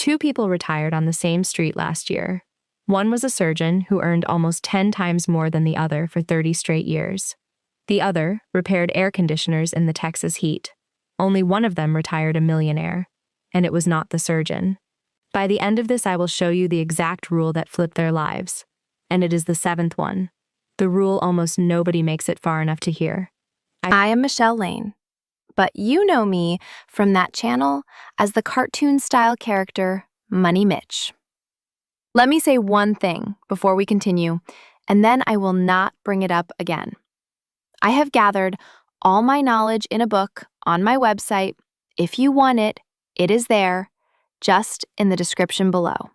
Two people retired on the same street last year. One was a surgeon who earned almost 10 times more than the other for 30 straight years. The other repaired air conditioners in the Texas heat. Only one of them retired a millionaire, and it was not the surgeon. By the end of this, I will show you the exact rule that flipped their lives, and it is the seventh one. The rule almost nobody makes it far enough to hear. I am Michelle Lane, but you know me from that channel as the cartoon-style character Money Mitch. Let me say one thing before we continue, and then I will not bring it up again. I have gathered all my knowledge in a book on my website. If you want it, it is there, just in the description below.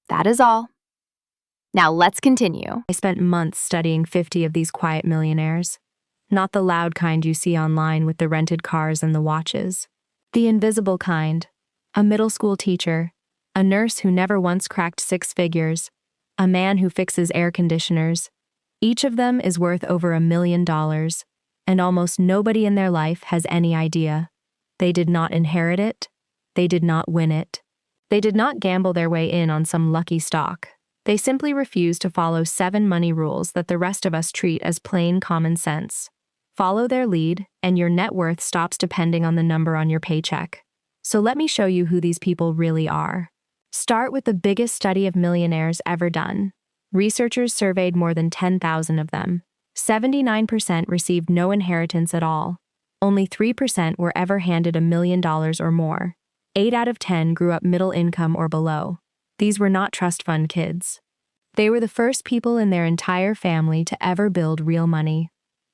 That is all. Now let's continue. I spent months studying 50 of these quiet millionaires. Not the loud kind you see online with the rented cars and the watches. The invisible kind. A middle school teacher, a nurse who never once cracked 6 figures, a man who fixes air conditioners. Each of them is worth over $1 million, and almost nobody in their life has any idea. They did not inherit it. They did not win it. They did not gamble their way in on some lucky stock. They simply refused to follow 7 money rules that the rest of us treat as plain common sense. Follow their lead, and your net worth stops depending on the number on your paycheck. So let me show you who these people really are. Start with the biggest study of millionaires ever done. Researchers surveyed more than 10,000 of them. 79% received no inheritance at all. Only 3% were ever handed $1 million or more. 8 out of 10 grew up middle income or below. These were not trust fund kids. They were the first people in their entire family to ever build real money.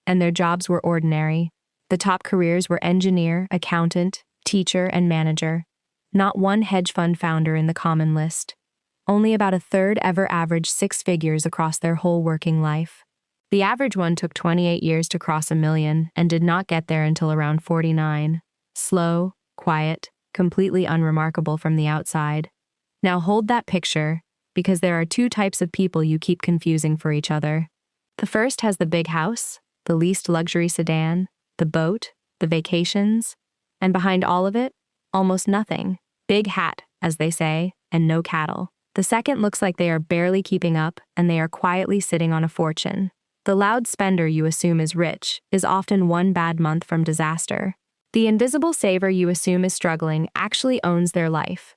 And their jobs were ordinary. The top careers were engineer, accountant, teacher, and manager. Not one hedge fund founder in the common list. Only about a third ever averaged 6 figures across their whole working life. The average one took 28 years to cross $1 million and did not get there until around 49. Slow, quiet, completely unremarkable from the outside. Now hold that picture, because there are 2 types of people you keep confusing for each other. The first has the big house, the leased luxury sedan, the boat, the vacations, and behind all of it, almost nothing. Big hat, as they say, and no cattle. The second looks like they are barely keeping up, and they are quietly sitting on a fortune. The loud spender you assume is rich is often one bad month from disaster. The invisible saver you assume is struggling actually owns their life.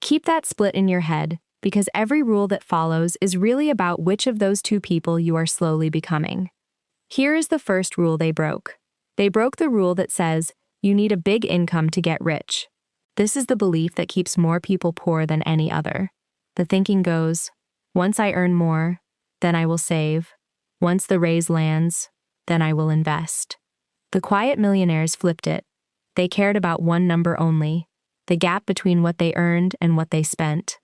Keep that split in your head, because every rule that follows is really about which of those 2 people you are slowly becoming. Here is the first rule they broke. They broke the rule that says, you need a big income to get rich. This is the belief that keeps more people poor than any other. The thinking goes, once I earn more, then I will save. Once the raise lands, then I will invest. The quiet millionaires flipped it. They cared about one number only, the gap between what they earned and what they spent.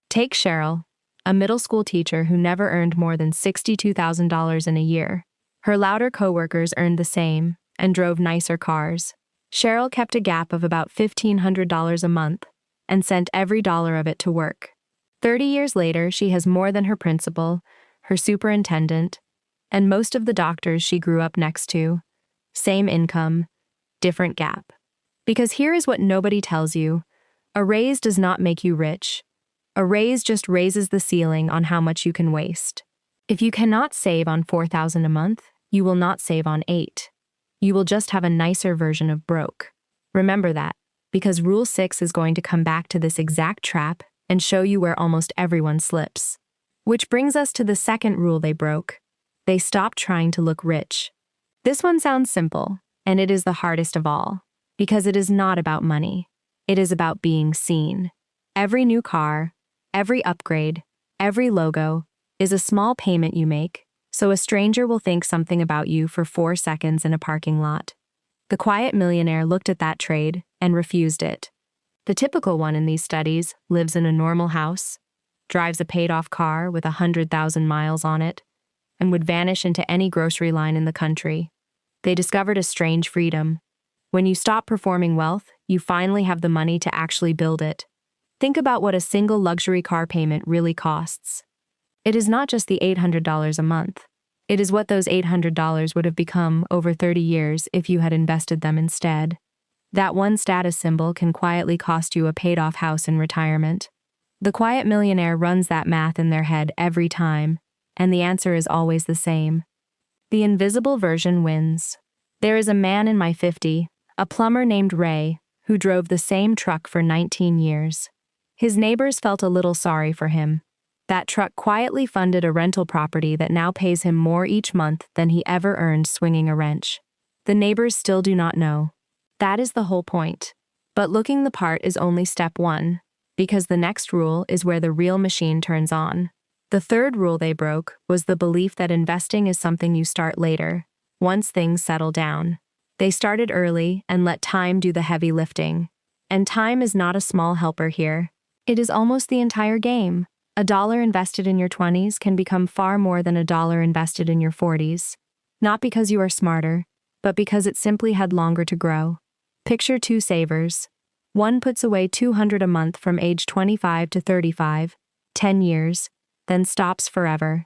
Take Cheryl, a middle school teacher who never earned more than $62,000 in a year. Her louder coworkers earned the same and drove nicer cars. Cheryl kept a gap of about $1,500 a month and sent every dollar of it to work. 30 years later, she has more than her principal, her superintendent, and most of the doctors she grew up next to. Same income, different gap. Because here is what nobody tells you. A raise does not make you rich. A raise just raises the ceiling on how much you can waste. If you cannot save on $4,000 a month, you will not save on 8. You will just have a nicer version of broke. Remember that, because Rule 6 is going to come back to this exact trap and show you where almost everyone slips. Which brings us to the second rule they broke. They stopped trying to look rich. This one sounds simple, and it is the hardest of all, because it is not about money. It is about being seen. Every new car, every upgrade, every logo is a small payment you make, so a stranger will think something about you for 4 seconds in a parking lot. The quiet millionaire looked at that trade and refused it. The typical one in these studies lives in a normal house, drives a paid-off car with 100,000 miles on it, and would vanish into any grocery line in the country. They discovered a strange freedom. When you stop performing wealth, you finally have the money to actually build it. Think about what a single luxury car payment really costs. It is not just the $800 a month. It is what those $800 would have become over 30 years if you had invested them instead. That one status symbol can quietly cost you a paid-off house in retirement. The quiet millionaire runs that math in their head every time, and the answer is always the same. The invisible version wins. There is a man in my 50, a plumber named Ray, who drove the same truck for 19 years. His neighbors felt a little sorry for him. That truck quietly funded a rental property that now pays him more each month than he ever earned swinging a wrench. The neighbors still do not know. That is the whole point. But looking the part is only step one, because the next rule is where the real machine turns on. The third rule they broke was the belief that investing is something you start later, once things settle down. They started early and let time do the heavy lifting. And time is not a small helper here. It is almost the entire game. $1 invested in your 20s can become far more than $1 invested in your 40s. Not because you are smarter, but because it simply had longer to grow. Picture two savers. One puts away $200 a month from age 25 to 35, 10 years, then stops forever.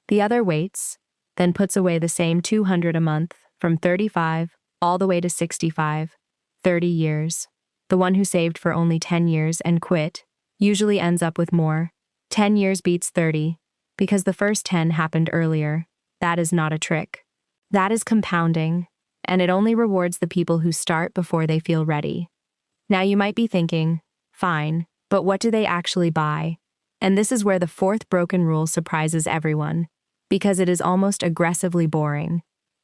The other waits, then puts away the same $200 a month from 35 all the way to 65, 30 years. The one who saved for only 10 years and quit usually ends up with more. 10 years beats 30, because the first 10 happened earlier. That is not a trick. That is compounding, and it only rewards the people who start before they feel ready. Now you might be thinking, fine, but what do they actually buy? And this is where the fourth broken rule surprises everyone, because it is almost aggressively boring.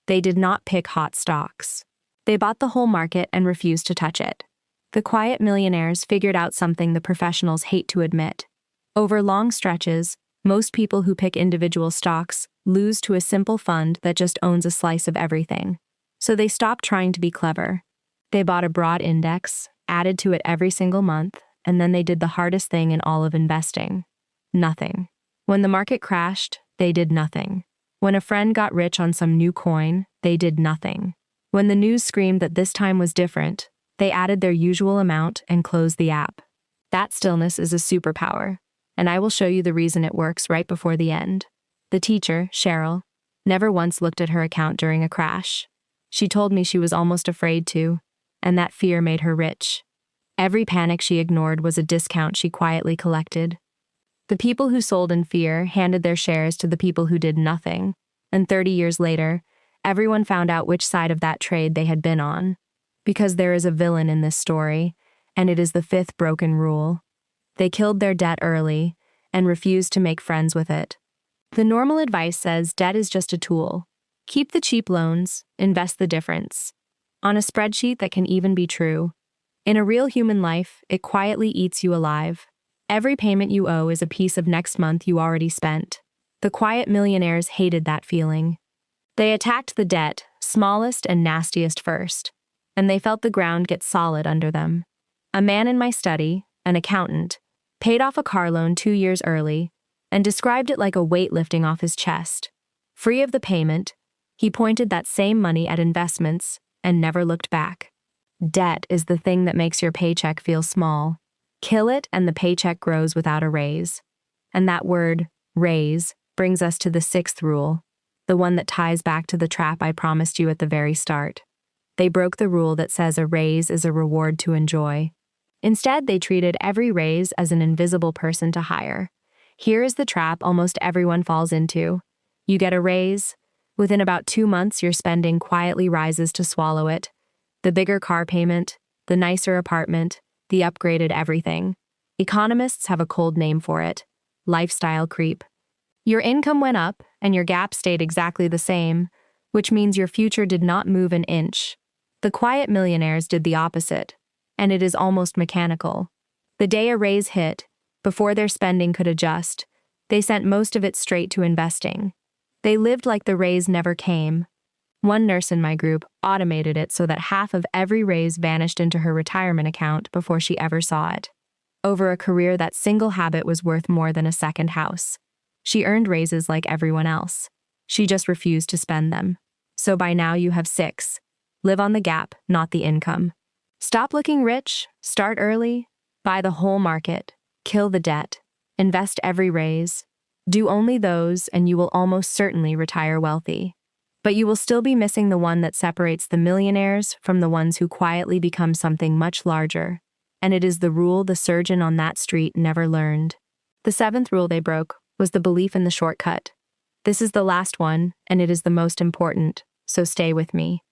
They did not pick hot stocks. They bought the whole market and refused to touch it. The quiet millionaires figured out something the professionals hate to admit. Over long stretches, most people who pick individual stocks lose to a simple fund that just owns a slice of everything. So they stopped trying to be clever. They bought a broad index, added to it every single month, and then they did the hardest thing in all of investing. Nothing. When the market crashed, they did nothing. When a friend got rich on some new coin, they did nothing. When the news screamed that this time was different, they added their usual amount and closed the app. That stillness is a superpower, and I will show you the reason it works right before the end. The teacher, Cheryl, never once looked at her account during a crash. She told me she was almost afraid to, and that fear made her rich. Every panic she ignored was a discount she quietly collected. The people who sold in fear handed their shares to the people who did nothing, and 30 years later, everyone found out which side of that trade they had been on. Because there is a villain in this story, and it is the fifth broken rule. They killed their debt early and refused to make friends with it. The normal advice says debt is just a tool. Keep the cheap loans, invest the difference. On a spreadsheet that can even be true. In a real human life, it quietly eats you alive. Every payment you owe is a piece of next month you already spent. The quiet millionaires hated that feeling. They attacked the debt, smallest and nastiest first, and they felt the ground get solid under them. A man in my study, an accountant, paid off a car loan 2 years early and described it like a weight lifting off his chest. Free of the payment, he pointed that same money at investments and never looked back. Debt is the thing that makes your paycheck feel small. Kill it and the paycheck grows without a raise. And that word, raise, brings us to the sixth rule, the one that ties back to the trap I promised you at the very start. They broke the rule that says a raise is a reward to enjoy. Instead, they treated every raise as an invisible person to hire. Here is the trap almost everyone falls into. You get a raise. Within about 2 months, your spending quietly rises to swallow it. The bigger car payment, the nicer apartment, the upgraded everything. Economists have a cold name for it: lifestyle creep. Your income went up, and your gap stayed exactly the same, which means your future did not move an inch. The quiet millionaires did the opposite, and it is almost mechanical. The day a raise hit, before their spending could adjust, they sent most of it straight to investing. They lived like the raise never came. One nurse in my group automated it so that half of every raise vanished into her retirement account before she ever saw it. Over a career, that single habit was worth more than a second house. She earned raises like everyone else. She just refused to spend them. So by now you have 6. Live on the gap, not the income. Stop looking rich, start early, buy the whole market, kill the debt, invest every raise. Do only those and you will almost certainly retire wealthy. But you will still be missing the one that separates the millionaires from the ones who quietly become something much larger. And it is the rule the surgeon on that street never learned. The seventh rule they broke was the belief in the shortcut. This is the last one, and it is the most important, so stay with me.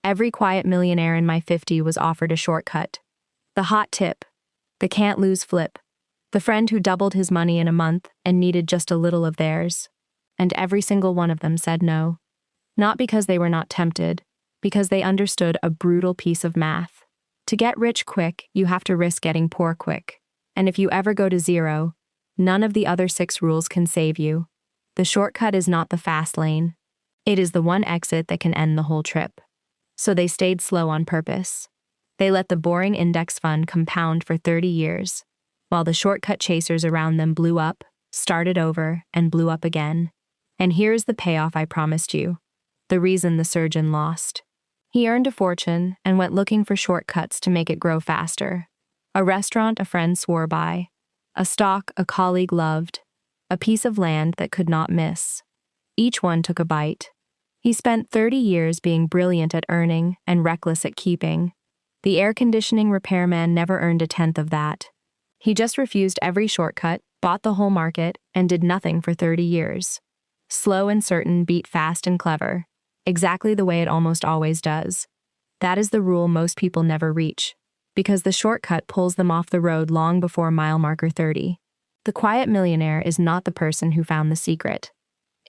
Every quiet millionaire in my 50 was offered a shortcut. The hot tip, the can't lose flip, the friend who doubled his money in a month and needed just a little of theirs. And every single one of them said no. Not because they were not tempted, because they understood a brutal piece of math. To get rich quick, you have to risk getting poor quick. And if you ever go to zero, none of the other 6 rules can save you. The shortcut is not the fast lane. It is the one exit that can end the whole trip. So they stayed slow on purpose. They let the boring index fund compound for 30 years, while the shortcut chasers around them blew up, started over, and blew up again. And here's the payoff I promised you. The reason the surgeon lost. He earned a fortune and went looking for shortcuts to make it grow faster. A restaurant a friend swore by, a stock a colleague loved, a piece of land that could not miss. Each one took a bite. He spent 30 years being brilliant at earning and reckless at keeping. The air conditioning repairman never earned a tenth of that. He just refused every shortcut, bought the whole market, and did nothing for 30 years. Slow and certain beat fast and clever. Exactly the way it almost always does. That is the rule most people never reach, because the shortcut pulls them off the road long before mile marker 30. The quiet millionaire is not the person who found the secret.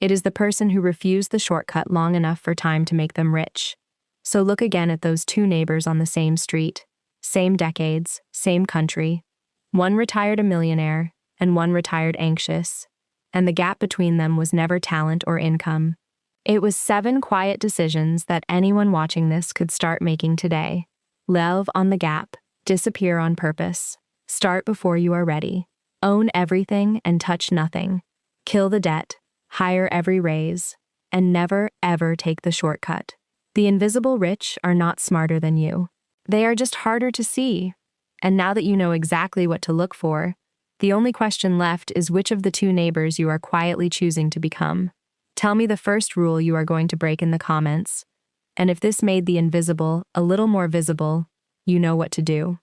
It is the person who refused the shortcut long enough for time to make them rich. So look again at those 2 neighbors on the same street, same decades, same country. One retired a millionaire, and one retired anxious. And the gap between them was never talent or income. It was 7 quiet decisions that anyone watching this could start making today. Live on the gap, disappear on purpose, start before you are ready, own everything and touch nothing, kill the debt, hire every raise, and never, ever take the shortcut. The invisible rich are not smarter than you. They are just harder to see. And now that you know exactly what to look for, the only question left is which of the 2 neighbors you are quietly choosing to become. Tell me the first rule you are going to break in the comments. And if this made the invisible a little more visible, you know what to do.